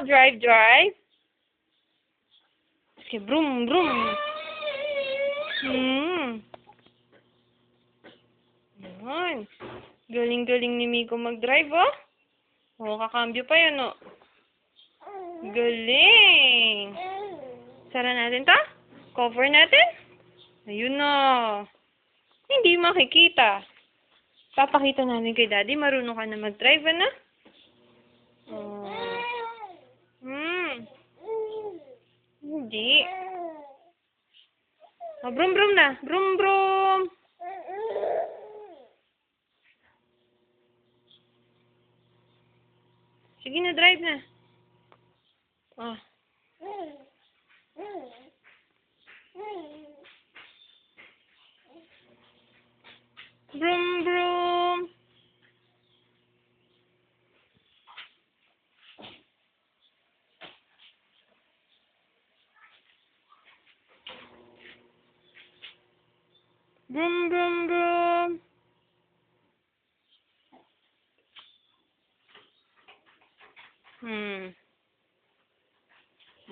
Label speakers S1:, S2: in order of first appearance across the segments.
S1: Drive, drive. Sige, brum, brum. Yan. Galing-galing ni Miko mag-drive, oh. Oh, kakambyo pa yan, oh. Galing. Sara natin to? Cover natin? Ayun na. Hindi makikita. Papakita natin kay Daddy. Marunong ka na mag-drive, ano? Oh. Hindi. Oh, brum brum na. Brum brum. Sige na, drive na. Oh. Brum brum. Brum brum brum.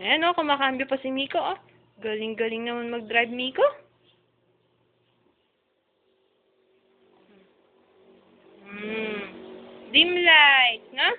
S1: Ayan, oh, kumakambyo pa si Miko, oh. Galing-galing naman mag-drive, Miko. Dim light, no?